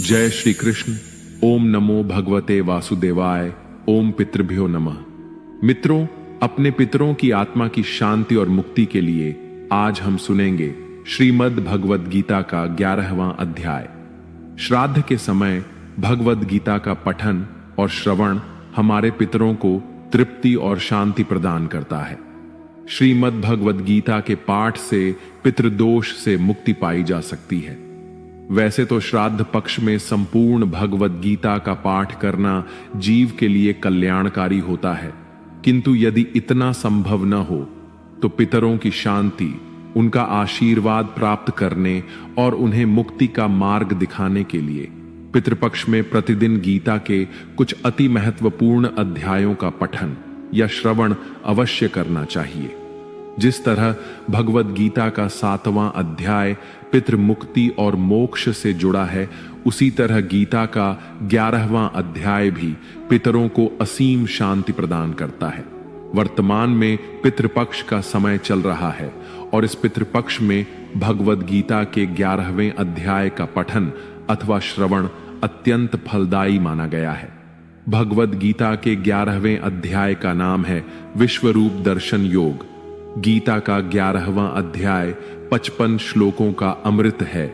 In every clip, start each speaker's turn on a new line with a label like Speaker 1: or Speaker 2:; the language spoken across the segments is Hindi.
Speaker 1: जय श्री कृष्ण। ओम नमो भगवते वासुदेवाय। ओम पितृभ्यो नमः। मित्रों, अपने पितरों की आत्मा की शांति और मुक्ति के लिए आज हम सुनेंगे श्रीमद् भगवद गीता का 11वां अध्याय। श्राद्ध के समय भगवद गीता का पठन और श्रवण हमारे पितरों को तृप्ति और शांति प्रदान करता है। श्रीमद् भगवद गीता के पाठ से पितृदोष से मुक्ति पाई जा सकती है। वैसे तो श्राद्ध पक्ष में संपूर्ण भगवद गीता का पाठ करना जीव के लिए कल्याणकारी होता है, किंतु यदि इतना संभव न हो तो पितरों की शांति, उनका आशीर्वाद प्राप्त करने और उन्हें मुक्ति का मार्ग दिखाने के लिए पितृपक्ष में प्रतिदिन गीता के कुछ अति महत्वपूर्ण अध्यायों का पठन या श्रवण अवश्य करना चाहिए। जिस तरह भगवद गीता का 7वां अध्याय पितृ मुक्ति और मोक्ष से जुड़ा है, उसी तरह गीता का 11वां अध्याय भी पितरों को असीम शांति प्रदान करता है। वर्तमान में पितृपक्ष का समय चल रहा है और इस पितृपक्ष में भगवद गीता के 11वें अध्याय का पठन अथवा श्रवण अत्यंत फलदायी माना गया है। भगवद गीता के 11वें अध्याय का नाम है विश्वरूप दर्शन योग। गीता का 11वां अध्याय 55 श्लोकों का अमृत है।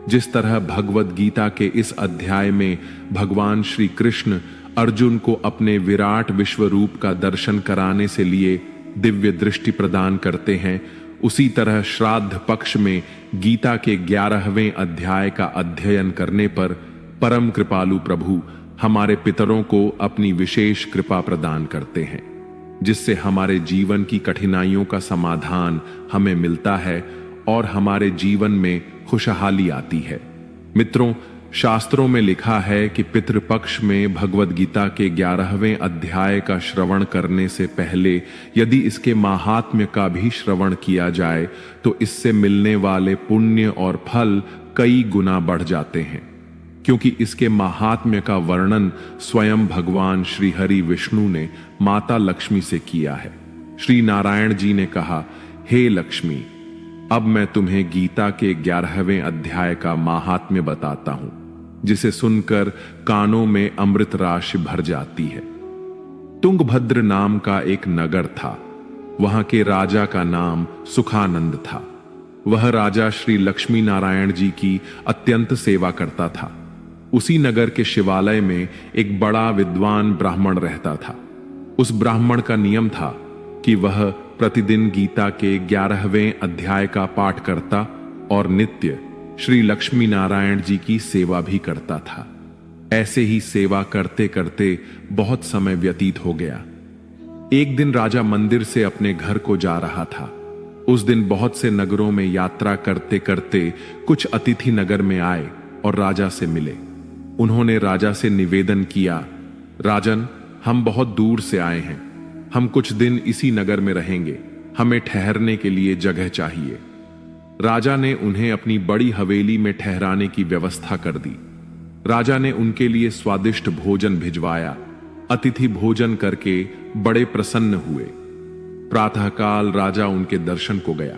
Speaker 1: जिस तरह भगवद गीता के इस अध्याय में भगवान श्री कृष्ण अर्जुन को अपने विराट विश्वरूप का दर्शन कराने से लिए दिव्य दृष्टि प्रदान करते हैं, उसी तरह श्राद्ध पक्ष में गीता के 11वें अध्याय का अध्ययन करने पर परम कृपालु प्रभु हमारे पितरों को अपनी विशेष कृपा प्रदान करते हैं, जिससे हमारे जीवन की कठिनाइयों का समाधान हमें मिलता है और हमारे जीवन में खुशहाली आती है। मित्रों, शास्त्रों में लिखा है कि पितृपक्ष में भगवद गीता के 11वें अध्याय का श्रवण करने से पहले यदि इसके माहात्म्य का भी श्रवण किया जाए तो इससे मिलने वाले पुण्य और फल कई गुना बढ़ जाते हैं, क्योंकि इसके महात्म्य का वर्णन स्वयं भगवान श्री हरि विष्णु ने माता लक्ष्मी से किया है। श्री नारायण जी ने कहा, हे लक्ष्मी, अब मैं तुम्हें गीता के 11वें अध्याय का महात्म्य बताता हूं, जिसे सुनकर कानों में अमृत राशि भर जाती है। तुंगभद्र नाम का एक नगर था। वहां के राजा का नाम सुखानंद था। वह राजा श्री लक्ष्मी नारायण जी की अत्यंत सेवा करता था। उसी नगर के शिवालय में एक बड़ा विद्वान ब्राह्मण रहता था। उस ब्राह्मण का नियम था कि वह प्रतिदिन गीता के 11वें अध्याय का पाठ करता और नित्य श्री लक्ष्मी नारायण जी की सेवा भी करता था। ऐसे ही सेवा करते करते बहुत समय व्यतीत हो गया। एक दिन राजा मंदिर से अपने घर को जा रहा था। उस दिन बहुत से नगरों में यात्रा करते करते कुछ अतिथि नगर में आए और राजा से मिले। उन्होंने राजा से निवेदन किया, राजन, हम बहुत दूर से आए हैं। हम कुछ दिन इसी नगर में रहेंगे। हमें ठहरने के लिए जगह चाहिए। राजा ने उन्हें अपनी बड़ी हवेली में ठहराने की व्यवस्था कर दी। राजा ने उनके लिए स्वादिष्ट भोजन भिजवाया। अतिथि भोजन करके बड़े प्रसन्न हुए। प्रातःकाल राजा उनके दर्शन को गया।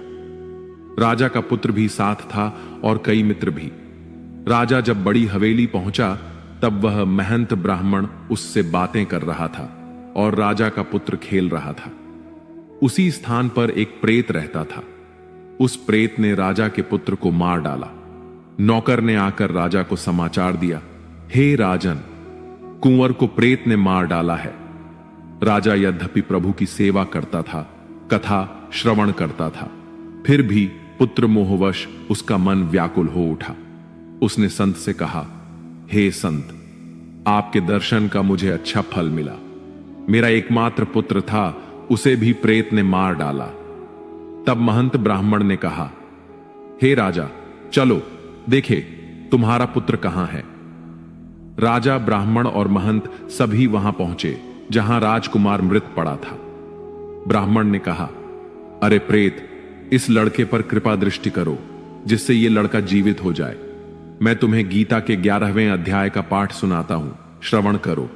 Speaker 1: राजा का पुत्र भी साथ था और कई मित्र भी। राजा जब बड़ी हवेली पहुंचा तब वह महंत ब्राह्मण उससे बातें कर रहा था और राजा का पुत्र खेल रहा था। उसी स्थान पर एक प्रेत रहता था। उस प्रेत ने राजा के पुत्र को मार डाला। नौकर ने आकर राजा को समाचार दिया, हे राजन, कुंवर को प्रेत ने मार डाला है। राजा यद्यपि प्रभु की सेवा करता था, कथा श्रवण करता था, फिर भी पुत्र मोहवश उसका मन व्याकुल हो उठा। उसने संत से कहा, हे संत, आपके दर्शन का मुझे अच्छा फल मिला। मेरा एकमात्र पुत्र था, उसे भी प्रेत ने मार डाला। तब महंत ब्राह्मण ने कहा, हे राजा, चलो देखे तुम्हारा पुत्र कहां है। राजा, ब्राह्मण और महंत सभी वहां पहुंचे जहां राजकुमार मृत पड़ा था। ब्राह्मण ने कहा, अरे प्रेत, इस लड़के पर कृपा दृष्टि करो, जिससे यह लड़का जीवित हो जाए। मैं तुम्हें गीता के 11वें अध्याय का पाठ सुनाता हूं, श्रवण करो।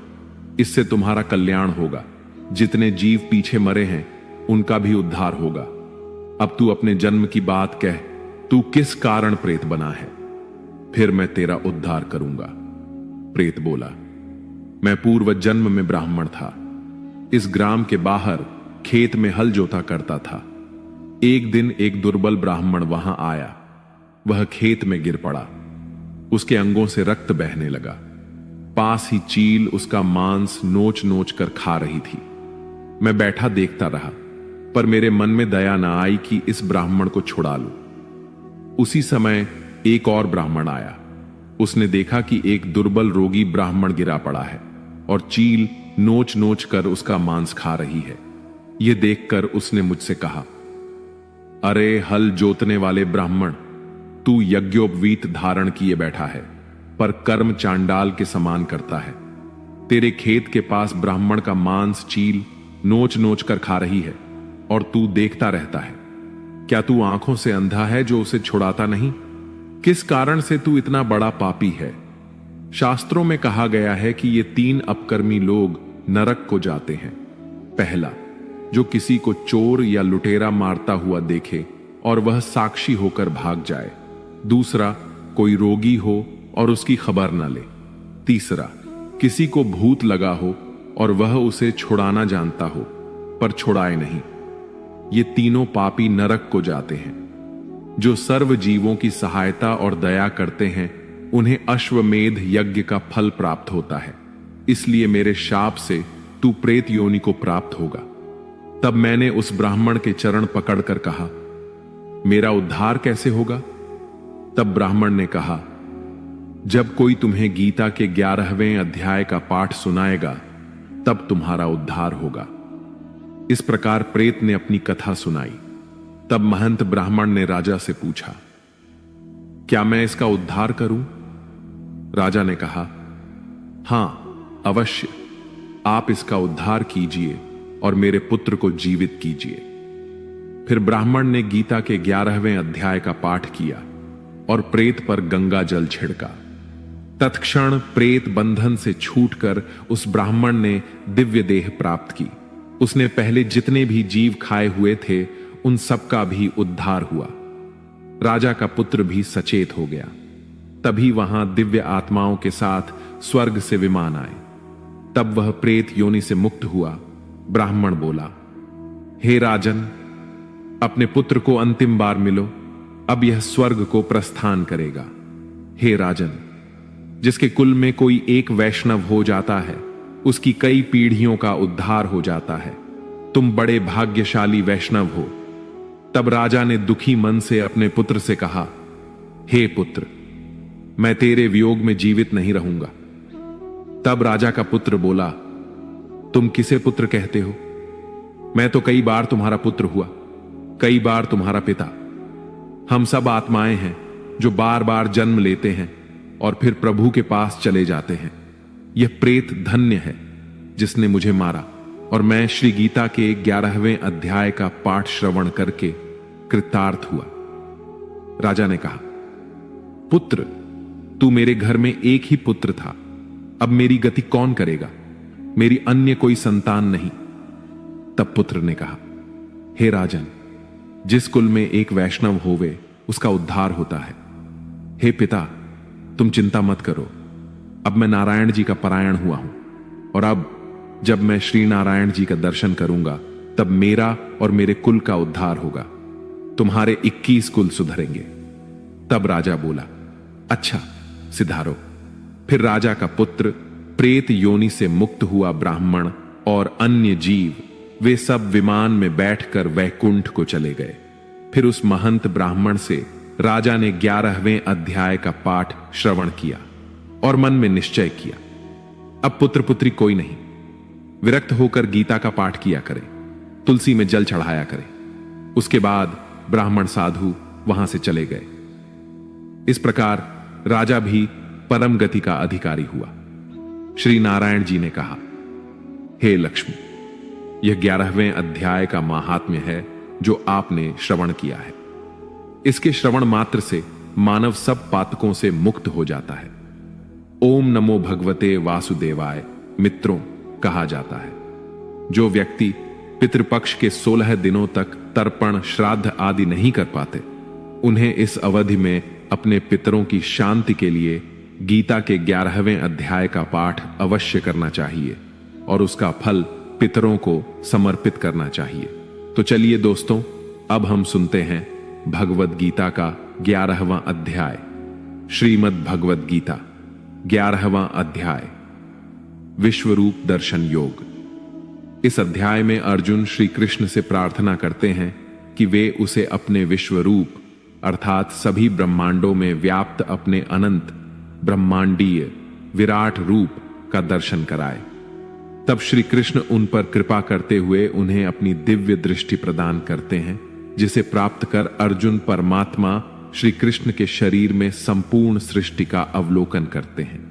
Speaker 1: इससे तुम्हारा कल्याण होगा। जितने जीव पीछे मरे हैं उनका भी उद्धार होगा। अब तू अपने जन्म की बात कह, तू किस कारण प्रेत बना है, फिर मैं तेरा उद्धार करूंगा। प्रेत बोला, मैं पूर्व जन्म में ब्राह्मण था। इस ग्राम के बाहर खेत में हल जोता करता था। एक दिन एक दुर्बल ब्राह्मण वहां आया। वह खेत में गिर पड़ा। उसके अंगों से रक्त बहने लगा। पास ही चील उसका मांस नोच नोच कर खा रही थी। मैं बैठा देखता रहा, पर मेरे मन में दया न आई कि इस ब्राह्मण को छुड़ा लूं। उसी समय एक और ब्राह्मण आया। उसने देखा कि एक दुर्बल रोगी ब्राह्मण गिरा पड़ा है और चील नोच नोच कर उसका मांस खा रही है। यह देखकर उसने मुझसे कहा, अरे हल जोतने वाले ब्राह्मण, तू यज्ञोपवीत धारण किए बैठा है, पर कर्म चांडाल के समान करता है। तेरे खेत के पास ब्राह्मण का मांस चील नोच नोच कर खा रही है और तू देखता रहता है। क्या तू आंखों से अंधा है जो उसे छुड़ाता नहीं? किस कारण से तू इतना बड़ा पापी है? शास्त्रों में कहा गया है कि ये 3 अपकर्मी लोग नरक को जाते हैं। पहला, जो किसी को चोर या लुटेरा मारता हुआ देखे और वह साक्षी होकर भाग जाए। दूसरा, कोई रोगी हो और उसकी खबर न ले। तीसरा, किसी को भूत लगा हो और वह उसे छुड़ाना जानता हो पर छुड़ाए नहीं। ये तीनों पापी नरक को जाते हैं। जो सर्व जीवों की सहायता और दया करते हैं उन्हें अश्वमेध यज्ञ का फल प्राप्त होता है। इसलिए मेरे शाप से तू प्रेत योनि को प्राप्त होगा। तब मैंने उस ब्राह्मण के चरण पकड़कर कहा, मेरा उद्धार कैसे होगा? तब ब्राह्मण ने कहा, जब कोई तुम्हें गीता के 11वें अध्याय का पाठ सुनाएगा तब तुम्हारा उद्धार होगा। इस प्रकार प्रेत ने अपनी कथा सुनाई। तब महंत ब्राह्मण ने राजा से पूछा, क्या मैं इसका उद्धार करूं? राजा ने कहा, हां अवश्य, आप इसका उद्धार कीजिए और मेरे पुत्र को जीवित कीजिए। फिर ब्राह्मण ने गीता के 11वें अध्याय का पाठ किया और प्रेत पर गंगा जल छिड़का। तत्क्षण प्रेत बंधन से छूटकर उस ब्राह्मण ने दिव्य देह प्राप्त की। उसने पहले जितने भी जीव खाए हुए थे उन सबका भी उद्धार हुआ। राजा का पुत्र भी सचेत हो गया। तभी वहां दिव्य आत्माओं के साथ स्वर्ग से विमान आए। तब वह प्रेत योनि से मुक्त हुआ। ब्राह्मण बोला, हे राजन, अपने पुत्र को अंतिम बार मिलो, अब यह स्वर्ग को प्रस्थान करेगा। हे राजन, जिसके कुल में कोई एक वैष्णव हो जाता है उसकी कई पीढ़ियों का उद्धार हो जाता है। तुम बड़े भाग्यशाली वैष्णव हो। तब राजा ने दुखी मन से अपने पुत्र से कहा, हे पुत्र, मैं तेरे वियोग में जीवित नहीं रहूंगा। तब राजा का पुत्र बोला, तुम किसे पुत्र कहते हो? मैं तो कई बार तुम्हारा पुत्र हुआ, कई बार तुम्हारा पिता। हम सब आत्माएं हैं जो बार बार जन्म लेते हैं और फिर प्रभु के पास चले जाते हैं। यह प्रेत धन्य है जिसने मुझे मारा और मैं श्री गीता के 11वें अध्याय का पाठ श्रवण करके कृतार्थ हुआ। राजा ने कहा, पुत्र, तू मेरे घर में एक ही पुत्र था, अब मेरी गति कौन करेगा? मेरी अन्य कोई संतान नहीं। तब पुत्र ने कहा, हे राजन, जिस कुल में एक वैष्णव होवे उसका उद्धार होता है। हे पिता, तुम चिंता मत करो, अब मैं नारायण जी का परायण हुआ हूं और अब जब मैं श्री नारायण जी का दर्शन करूंगा तब मेरा और मेरे कुल का उद्धार होगा। तुम्हारे 21 कुल सुधरेंगे। तब राजा बोला, अच्छा सिधारो। फिर राजा का पुत्र प्रेत योनि से मुक्त हुआ ब्राह्मण और अन्य जीव वे सब विमान में बैठकर वैकुंठ को चले गए। फिर उस महंत ब्राह्मण से राजा ने 11वें अध्याय का पाठ श्रवण किया और मन में निश्चय किया, अब पुत्र पुत्री कोई नहीं। विरक्त होकर गीता का पाठ किया करे, तुलसी में जल चढ़ाया करे। उसके बाद ब्राह्मण साधु वहां से चले गए। इस प्रकार राजा भी परम गति का अधिकारी हुआ। श्री नारायण जी ने कहा, हे लक्ष्मी, यह 11वें अध्याय का महात्म्य है जो आपने श्रवण किया है। इसके श्रवण मात्र से मानव सब पातकों से मुक्त हो जाता है। ओम नमो भगवते वासुदेवाय मित्रों कहा जाता है। जो व्यक्ति पितृपक्ष के 16 दिनों तक तर्पण श्राद्ध आदि नहीं कर पाते, उन्हें इस अवधि में अपने पितरों की शांति के लिए गीता के 11वें अध्याय का पाठ अवश्य करना चाहिए और उसका फल पितरों को समर्पित करना चाहिए। तो चलिए दोस्तों, अब हम सुनते हैं भगवद गीता का 11वां अध्याय। श्रीमद् भगवद गीता 11वां अध्याय, विश्वरूप दर्शन योग। इस अध्याय में अर्जुन श्री कृष्ण से प्रार्थना करते हैं कि वे उसे अपने विश्वरूप अर्थात सभी ब्रह्मांडों में व्याप्त अपने अनंत ब्रह्मांडीय विराट रूप का दर्शन कराए। तब श्री कृष्ण उन पर कृपा करते हुए उन्हें अपनी दिव्य दृष्टि प्रदान करते हैं, जिसे प्राप्त कर अर्जुन परमात्मा श्री कृष्ण के शरीर में संपूर्ण सृष्टि का अवलोकन करते हैं।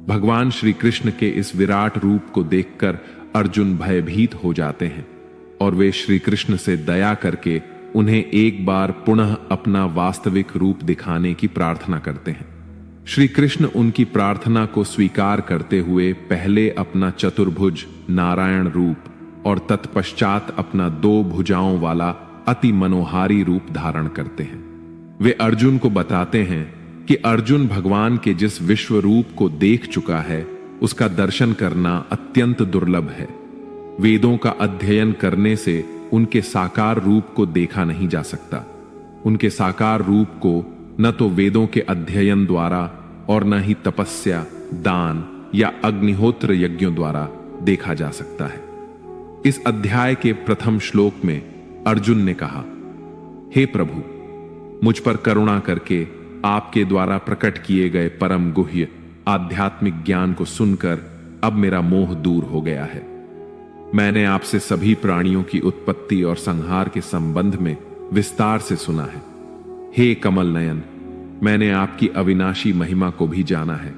Speaker 1: भगवान श्री कृष्ण के इस विराट रूप को देखकर अर्जुन भयभीत हो जाते हैं और वे श्री कृष्ण से दया करके उन्हें एक बार पुनः अपना वास्तविक रूप दिखाने की प्रार्थना करते हैं। श्री कृष्ण उनकी प्रार्थना को स्वीकार करते हुए पहले अपना चतुर्भुज नारायण रूप और तत्पश्चात अपना 2 भुजाओं वाला अति मनोहारी रूप धारण करते हैं। वे अर्जुन को बताते हैं कि अर्जुन भगवान के जिस विश्व रूप को देख चुका है उसका दर्शन करना अत्यंत दुर्लभ है। वेदों का अध्ययन करने से उनके साकार रूप को देखा नहीं जा सकता। उनके साकार रूप को न तो वेदों के अध्ययन द्वारा और न ही तपस्या, दान या अग्निहोत्र यज्ञों द्वारा देखा जा सकता है। इस अध्याय के प्रथम श्लोक में अर्जुन ने कहा, हे प्रभु, मुझ पर करुणा करके आपके द्वारा प्रकट किए गए परम गुह्य आध्यात्मिक ज्ञान को सुनकर अब मेरा मोह दूर हो गया है। मैंने आपसे सभी प्राणियों की उत्पत्ति और संहार के संबंध में विस्तार से सुना है। हे कमल नयन, मैंने आपकी अविनाशी महिमा को भी जाना है।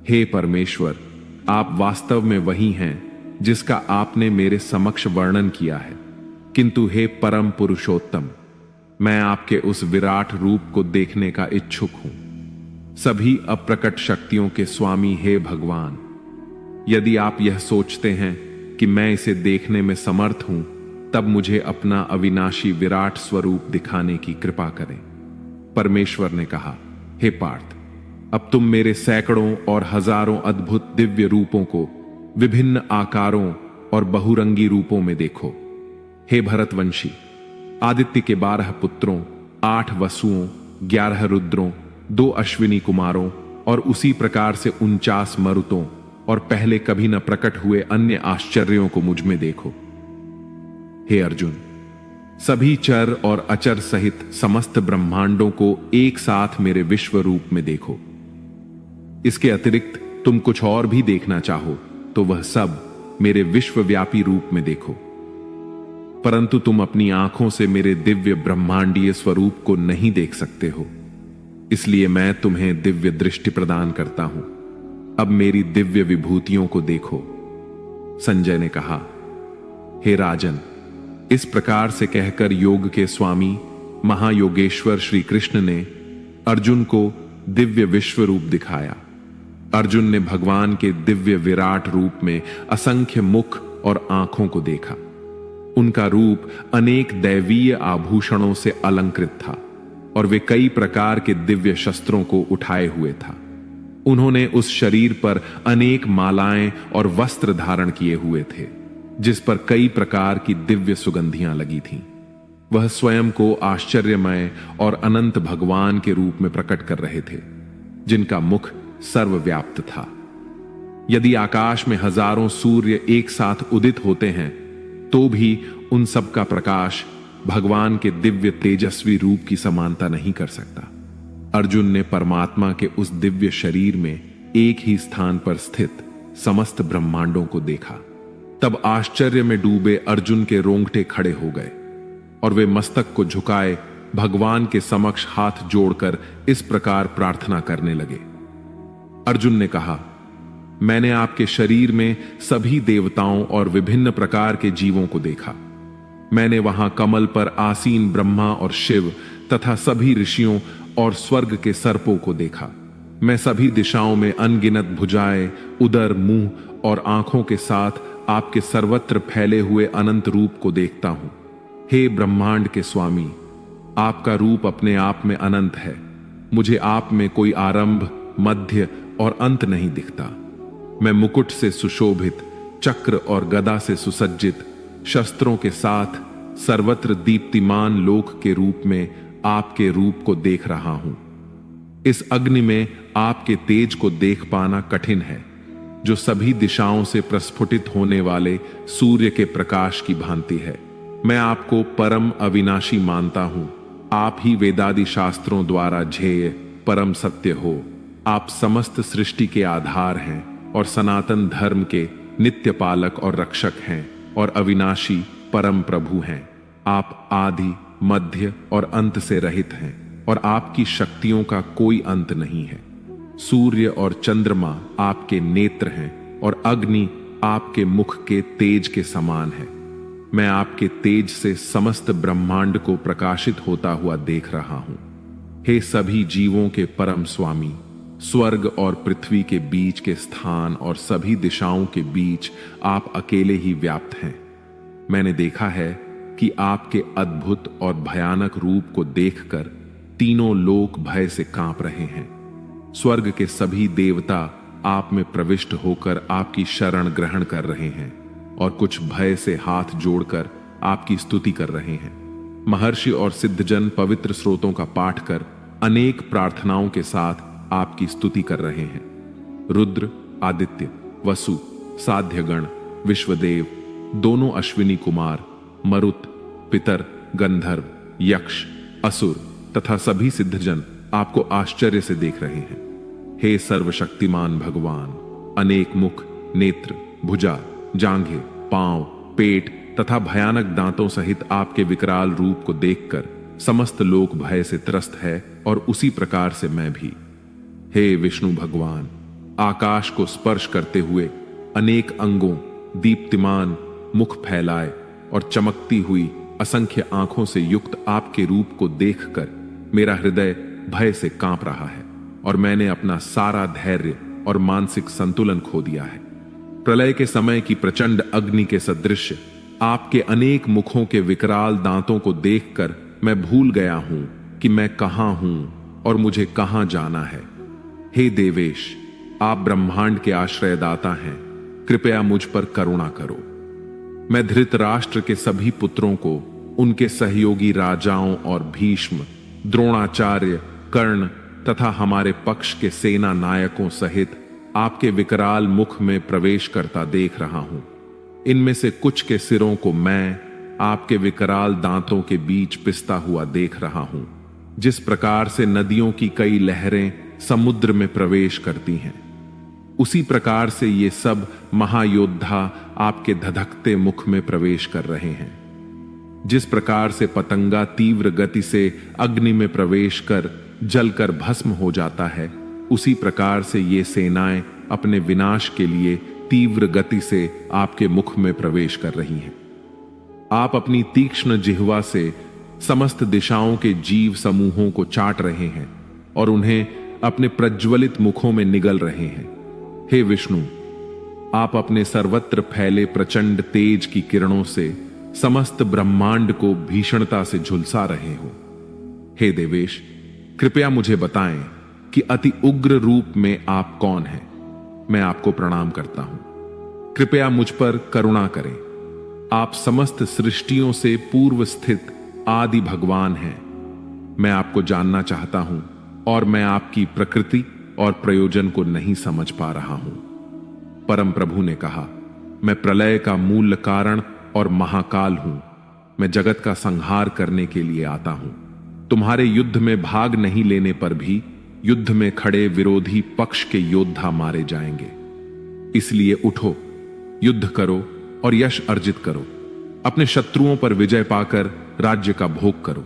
Speaker 1: हे परमेश्वर, आप वास्तव में वही हैं जिसका आपने मेरे समक्ष वर्णन किया है। किंतु हे परम पुरुषोत्तम, मैं आपके उस विराट रूप को देखने का इच्छुक हूं। सभी अप्रकट शक्तियों के स्वामी हे भगवान, यदि आप यह सोचते हैं कि मैं इसे देखने में समर्थ हूं, तब मुझे अपना अविनाशी विराट स्वरूप दिखाने की कृपा करें। परमेश्वर ने कहा, हे पार्थ, अब तुम मेरे सैकड़ों और हजारों अद्भुत दिव्य रूपों को विभिन्न आकारों और बहुरंगी रूपों में देखो। हे भरतवंशी, आदित्य के 12 पुत्रों, 8 वसुओं, 11 रुद्रों, 2 अश्विनी कुमारों और उसी प्रकार से 49 मरुतों और पहले कभी न प्रकट हुए अन्य आश्चर्यों को मुझ में देखो। हे अर्जुन, सभी चर और अचर सहित समस्त ब्रह्मांडों को एक साथ मेरे विश्व रूप में देखो। इसके अतिरिक्त तुम कुछ और भी देखना चाहो तो वह सब मेरे विश्वव्यापी रूप में देखो, परंतु तुम अपनी आंखों से मेरे दिव्य ब्रह्मांडीय स्वरूप को नहीं देख सकते हो। इसलिए मैं तुम्हें दिव्य दृष्टि प्रदान करता हूं। अब मेरी दिव्य विभूतियों को देखो। संजय ने कहा, हे राजन, इस प्रकार से कहकर योग के स्वामी महायोगेश्वर श्री कृष्ण ने अर्जुन को दिव्य विश्व रूप दिखाया। अर्जुन ने भगवान के दिव्य विराट रूप में असंख्य मुख और आंखों को देखा। उनका रूप अनेक दैवीय आभूषणों से अलंकृत था और वे कई प्रकार के दिव्य शस्त्रों को उठाए हुए था। उन्होंने उस शरीर पर अनेक मालाएं और वस्त्र धारण किए हुए थे, जिस पर कई प्रकार की दिव्य सुगंधियां लगी थीं। वह स्वयं को आश्चर्यमय और अनंत भगवान के रूप में प्रकट कर रहे थे, जिनका मुख सर्वव्याप्त था। यदि आकाश में हजारों सूर्य एक साथ उदित होते हैं तो भी उन सब का प्रकाश भगवान के दिव्य तेजस्वी रूप की समानता नहीं कर सकता। अर्जुन ने परमात्मा के उस दिव्य शरीर में एक ही स्थान पर स्थित समस्त ब्रह्मांडों को देखा। तब आश्चर्य में डूबे अर्जुन के रोंगटे खड़े हो गए और वे मस्तक को झुकाए भगवान के समक्ष हाथ जोड़कर इस प्रकार प्रार्थना करने लगे। अर्जुन ने कहा, मैंने आपके शरीर में सभी देवताओं और विभिन्न प्रकार के जीवों को देखा। मैंने वहां कमल पर आसीन ब्रह्मा और शिव तथा सभी ऋषियों और स्वर्ग के सर्पों को देखा। मैं सभी दिशाओं में अनगिनत भुजाएं, उदर, मुंह और आंखों के साथ आपके सर्वत्र फैले हुए अनंत रूप को देखता हूं। हे ब्रह्मांड के स्वामी, आपका रूप अपने आप में अनंत है। मुझे आप में कोई आरंभ मध्य और अंत नहीं दिखता। मैं मुकुट से सुशोभित, चक्र और गदा से सुसज्जित, शस्त्रों के साथ सर्वत्र दीप्तिमान लोक के रूप में आपके रूप को देख रहा हूं। इस अग्नि में आपके तेज को देख पाना कठिन है, जो सभी दिशाओं से प्रस्फुटित होने वाले सूर्य के प्रकाश की भांति है। मैं आपको परम अविनाशी मानता हूं। आप ही वेदादि शास्त्रों द्वारा ध्येय परम सत्य हो। आप समस्त सृष्टि के आधार हैं और सनातन धर्म के नित्य पालक और रक्षक हैं और अविनाशी परम प्रभु हैं। आप आदि, मध्य और अंत से रहित हैं और आपकी शक्तियों का कोई अंत नहीं है। सूर्य और चंद्रमा आपके नेत्र हैं और अग्नि आपके मुख के तेज के समान है। मैं आपके तेज से समस्त ब्रह्मांड को प्रकाशित होता हुआ देख रहा हूं। हे सभी जीवों के परम स्वामी, स्वर्ग और पृथ्वी के बीच के स्थान और सभी दिशाओं के बीच आप अकेले ही व्याप्त हैं। मैंने देखा है कि आपके अद्भुत और भयानक रूप को देखकर तीनों लोक भय से कांप रहे हैं। स्वर्ग के सभी देवता आप में प्रविष्ट होकर आपकी शरण ग्रहण कर रहे हैं और कुछ भय से हाथ जोड़कर आपकी स्तुति कर रहे हैं। महर्षि और सिद्धजन पवित्र स्रोतों का पाठ कर अनेक प्रार्थनाओं के साथ आपकी स्तुति कर रहे हैं। रुद्र, आदित्य, वसु, साध्यगण, विश्वदेव, दोनों अश्विनी कुमार, मरुत, पितर, गंधर्व, यक्ष, असुर तथा सभी सिद्धजन आपको आश्चर्य से देख रहे हैं। हे सर्वशक्तिमान भगवान, अनेक मुख, नेत्र, भुजा, जांघें, पांव, पेट तथा भयानक दांतों सहित आपके विकराल रूप को देखकर समस्त लोक भय से त्रस्त है और उसी प्रकार से मैं भी। हे विष्णु भगवान, आकाश को स्पर्श करते हुए अनेक अंगों, दीप्तिमान मुख फैलाए और चमकती हुई असंख्य आंखों से युक्त आपके रूप को देखकर मेरा हृदय भय से कांप रहा है और मैंने अपना सारा धैर्य और मानसिक संतुलन खो दिया है। प्रलय के समय की प्रचंड अग्नि के सदृश आपके अनेक मुखों के विकराल दांतों को देखकर मैं भूल गया हूं कि मैं कहां हूं और मुझे कहां जाना है। हे देवेश, आप ब्रह्मांड के आश्रयदाता हैं, कृपया मुझ पर करुणा करो। मैं धृतराष्ट्र के सभी पुत्रों को, उनके सहयोगी राजाओं और भीष्म, द्रोणाचार्य, कर्ण तथा हमारे पक्ष के सेना नायकों सहित आपके विकराल मुख में प्रवेश करता देख रहा हूं। इनमें से कुछ के सिरों को मैं आपके विकराल दांतों के बीच पिसता हुआ देख रहा हूं। जिस प्रकार से नदियों की कई लहरें समुद्र में प्रवेश करती हैं, उसी प्रकार से ये सब महायोद्धा आपके धधकते मुख में प्रवेश कर रहे हैं। जिस प्रकार से पतंगा तीव्र गति से अग्नि में प्रवेश कर जलकर भस्म हो जाता है, उसी प्रकार से ये सेनाएं अपने विनाश के लिए तीव्र गति से आपके मुख में प्रवेश कर रही हैं। आप अपनी तीक्ष्ण जिह्वा से समस्त दिशाओं के जीव समूहों को चाट रहे हैं और उन्हें अपने प्रज्वलित मुखों में निगल रहे हैं। हे विष्णु, आप अपने सर्वत्र फैले प्रचंड तेज की किरणों से समस्त ब्रह्मांड को भीषणता से झुलसा रहे हो। हे देवेश, कृपया मुझे बताएं कि अति उग्र रूप में आप कौन हैं। मैं आपको प्रणाम करता हूं। कृपया मुझ पर करुणा करें। आप समस्त सृष्टियों से पूर्व स्थित आदि भगवान हैं। मैं आपको जानना चाहता हूं और मैं आपकी प्रकृति और प्रयोजन को नहीं समझ पा रहा हूं। परम प्रभु ने कहा, मैं प्रलय का मूल कारण और महाकाल हूं। मैं जगत का संहार करने के लिए आता हूं। तुम्हारे युद्ध में भाग नहीं लेने पर भी युद्ध में खड़े विरोधी पक्ष के योद्धा मारे जाएंगे। इसलिए उठो, युद्ध करो और यश अर्जित करो। अपने शत्रुओं पर विजय पाकर राज्य का भोग करो।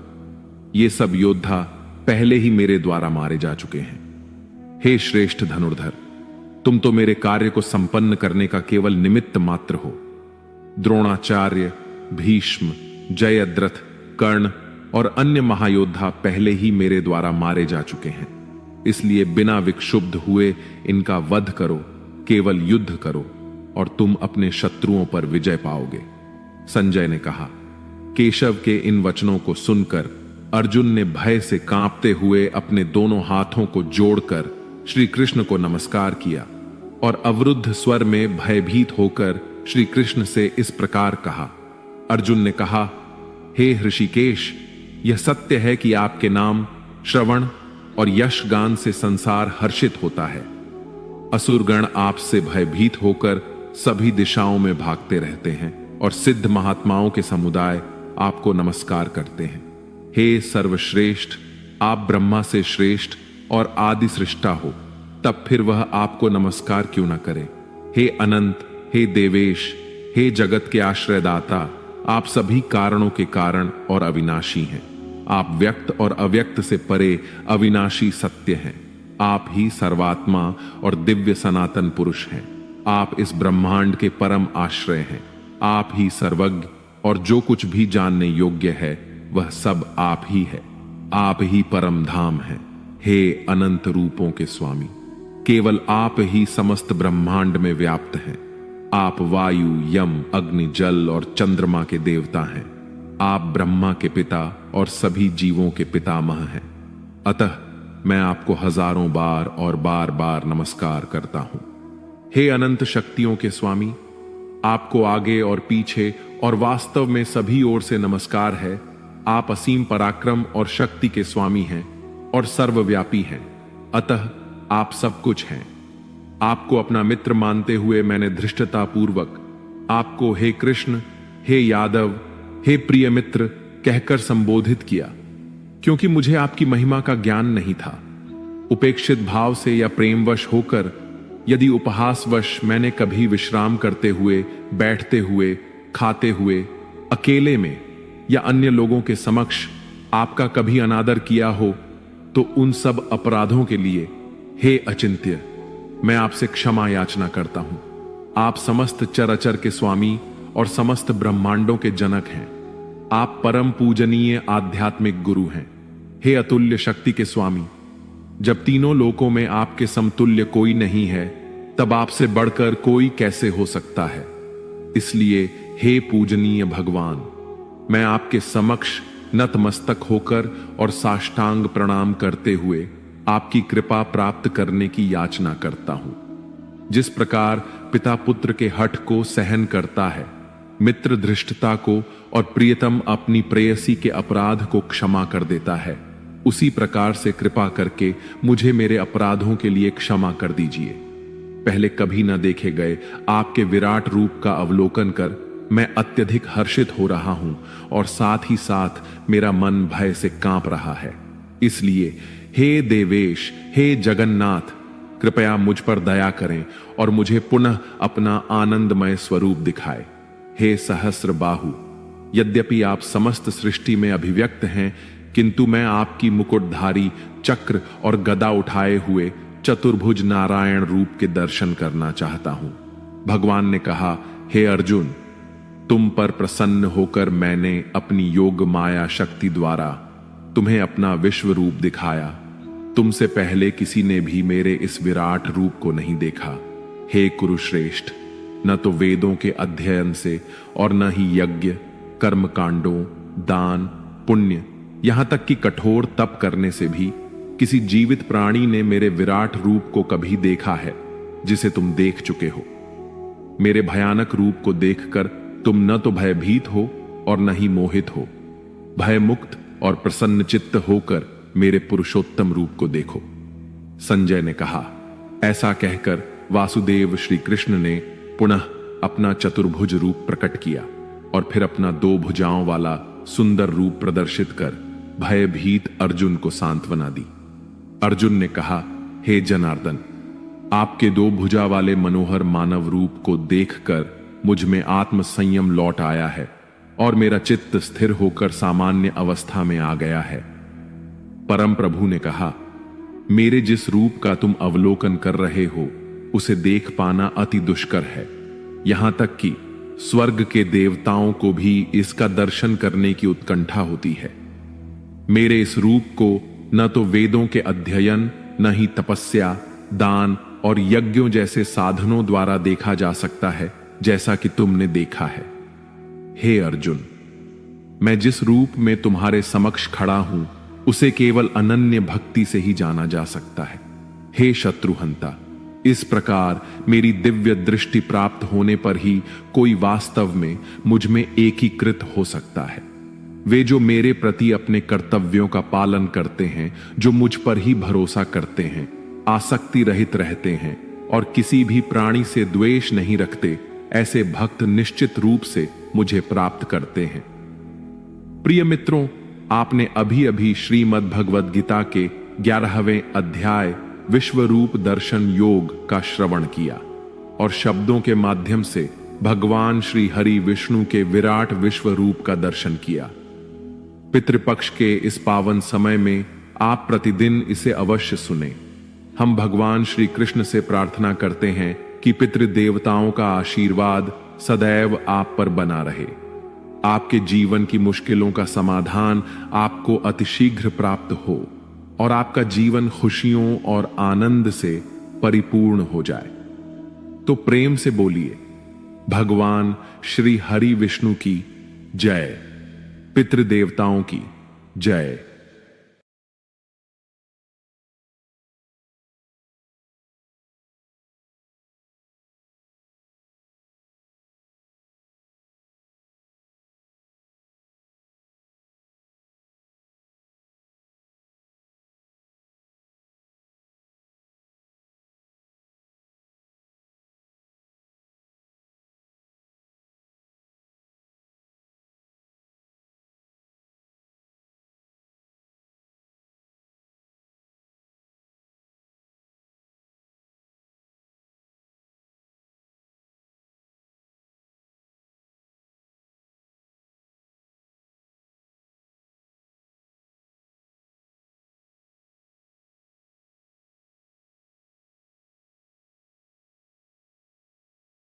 Speaker 1: ये सब योद्धा पहले ही मेरे द्वारा मारे जा चुके हैं। हे श्रेष्ठ धनुर्धर, तुम तो मेरे कार्य को संपन्न करने का केवल निमित्त मात्र हो। द्रोणाचार्य, भीष्म, जयद्रथ, कर्ण और अन्य महायोद्धा पहले ही मेरे द्वारा मारे जा चुके हैं। इसलिए बिना विक्षुब्ध हुए इनका वध करो, केवल युद्ध करो और तुम अपने शत्रुओं पर विजय पाओगे। संजय ने कहा। केशव के इन वचनों को सुनकर अर्जुन ने भय से कांपते हुए अपने दोनों हाथों को जोड़कर श्री कृष्ण को नमस्कार किया और अवरुद्ध स्वर में भयभीत होकर श्री कृष्ण से इस प्रकार कहा। अर्जुन ने कहा, हे ऋषिकेश, यह सत्य है कि आपके नाम, श्रवण और यश गान से संसार हर्षित होता है। असुरगण आपसे भयभीत होकर सभी दिशाओं में भागते रहते हैं और सिद्ध महात्माओं के समुदाय आपको नमस्कार करते हैं। हे सर्वश्रेष्ठ, आप ब्रह्मा से श्रेष्ठ और आदि सृष्टा हो, तब फिर वह आपको नमस्कार क्यों न करे। हे अनंत, हे देवेश, हे जगत के आश्रयदाता, आप सभी कारणों के कारण और अविनाशी हैं। आप व्यक्त और अव्यक्त से परे अविनाशी सत्य हैं। आप ही सर्वात्मा और दिव्य सनातन पुरुष हैं। आप इस ब्रह्मांड के परम आश्रय हैं। आप ही सर्वज्ञ और जो कुछ भी जानने योग्य है वह सब आप ही है। आप ही परम धाम हैं। हे अनंत रूपों के स्वामी, केवल आप ही समस्त ब्रह्मांड में व्याप्त हैं। आप वायु, यम, अग्नि, जल और चंद्रमा के देवता हैं। आप ब्रह्मा के पिता और सभी जीवों के पितामह हैं। अतः मैं आपको हजारों बार और बार बार नमस्कार करता हूं। हे अनंत शक्तियों के स्वामी, आपको आगे और पीछे और वास्तव में सभी ओर से नमस्कार है। आप असीम पराक्रम और शक्ति के स्वामी हैं और सर्वव्यापी हैं। अतः आप सब कुछ हैं। आपको अपना मित्र मानते हुए मैंने धृष्टता पूर्वक आपको हे कृष्ण, हे यादव, हे प्रिय मित्र कहकर संबोधित किया, क्योंकि मुझे आपकी महिमा का ज्ञान नहीं था। उपेक्षित भाव से या प्रेमवश होकर यदि उपहासवश मैंने कभी विश्राम करते हुए, बैठते हुए, खाते हुए, अकेले में या अन्य लोगों के समक्ष आपका कभी अनादर किया हो, तो उन सब अपराधों के लिए हे अचिंत्य, मैं आपसे क्षमा याचना करता हूं। आप समस्त चराचर के स्वामी और समस्त ब्रह्मांडों के जनक हैं। आप परम पूजनीय आध्यात्मिक गुरु हैं। हे अतुल्य शक्ति के स्वामी, जब तीनों लोकों में आपके समतुल्य कोई नहीं है, तब आपसे बढ़कर कोई कैसे हो सकता है। इसलिए हे पूजनीय भगवान, मैं आपके समक्ष नतमस्तक होकर और साष्टांग प्रणाम करते हुए आपकी कृपा प्राप्त करने की याचना करता हूं। जिस प्रकार पिता पुत्र के हठ को सहन करता है, मित्र धृष्टता को और प्रियतम अपनी प्रेयसी के अपराध को क्षमा कर देता है, उसी प्रकार से कृपा करके मुझे मेरे अपराधों के लिए क्षमा कर दीजिए। पहले कभी न देखे गए आपके विराट रूप का अवलोकन कर मैं अत्यधिक हर्षित हो रहा हूं और साथ ही साथ मेरा मन भय से कांप रहा है। इसलिए हे देवेश, हे जगन्नाथ, कृपया मुझ पर दया करें और मुझे पुनः अपना आनंदमय स्वरूप दिखाए। हे सहस्र बाहु, यद्यपि आप समस्त सृष्टि में अभिव्यक्त हैं, किंतु मैं आपकी मुकुटधारी चक्र और गदा उठाए हुए चतुर्भुज नारायण रूप के दर्शन करना चाहता हूं। भगवान ने कहा, हे अर्जुन, तुम पर प्रसन्न होकर मैंने अपनी योग माया शक्ति द्वारा तुम्हें अपना विश्व रूप दिखाया। तुमसे पहले किसी ने भी मेरे इस विराट रूप को नहीं देखा। हे कुरुश्रेष्ठ, न तो वेदों के अध्ययन से और न ही यज्ञ, कर्म कांडों, दान, पुण्य, यहां तक कि कठोर तप करने से भी किसी जीवित प्राणी ने मेरे विराट रूप को कभी देखा है जिसे तुम देख चुके हो। मेरे भयानक रूप को देखकर तुम न तो भयभीत हो और न ही मोहित हो। भयमुक्त और प्रसन्न चित्त होकर मेरे पुरुषोत्तम रूप को देखो। संजय ने कहा। ऐसा कहकर वासुदेव श्री कृष्ण ने पुनः अपना चतुर्भुज रूप प्रकट किया और फिर अपना 2 भुजाओं वाला सुंदर रूप प्रदर्शित कर भयभीत अर्जुन को सांत्वना दी। अर्जुन ने कहा, हे जनार्दन, आपके 2 भुजा वाले मनोहर मानव रूप को देखकर मुझ में आत्म संयम लौट आया है और मेरा चित्त स्थिर होकर सामान्य अवस्था में आ गया है। परम प्रभु ने कहा, मेरे जिस रूप का तुम अवलोकन कर रहे हो उसे देख पाना अति दुष्कर है। यहां तक कि स्वर्ग के देवताओं को भी इसका दर्शन करने की उत्कंठा होती है। मेरे इस रूप को न तो वेदों के अध्ययन, न ही तपस्या, दान और यज्ञों जैसे साधनों द्वारा देखा जा सकता है जैसा कि तुमने देखा है। हे अर्जुन, मैं जिस रूप में तुम्हारे समक्ष खड़ा हूं उसे केवल अनन्य भक्ति से ही जाना जा सकता है। हे शत्रुहंता, इस प्रकार मेरी दिव्य दृष्टि प्राप्त होने पर ही कोई वास्तव में मुझ में एकीकृत हो सकता है। वे जो मेरे प्रति अपने कर्तव्यों का पालन करते हैं, जो मुझ पर ही भरोसा करते हैं, आसक्ति रहित रहते हैं और किसी भी प्राणी से द्वेष नहीं रखते, ऐसे भक्त निश्चित रूप से मुझे प्राप्त करते हैं। प्रिय मित्रों, आपने अभी अभी श्रीमद् भगवद गीता के 11वें अध्याय विश्वरूप दर्शन योग का श्रवण किया और शब्दों के माध्यम से भगवान श्री हरि विष्णु के विराट विश्व रूप का दर्शन किया। पितृपक्ष के इस पावन समय में आप प्रतिदिन इसे अवश्य सुने। हम भगवान श्री कृष्ण से प्रार्थना करते हैं कि पितृदेवताओं का आशीर्वाद सदैव आप पर बना रहे, आपके जीवन की मुश्किलों का समाधान आपको अतिशीघ्र प्राप्त हो और आपका जीवन खुशियों और आनंद से परिपूर्ण हो जाए। तो प्रेम से बोलिए, भगवान श्री हरि विष्णु की जय, पितृदेवताओं की जय।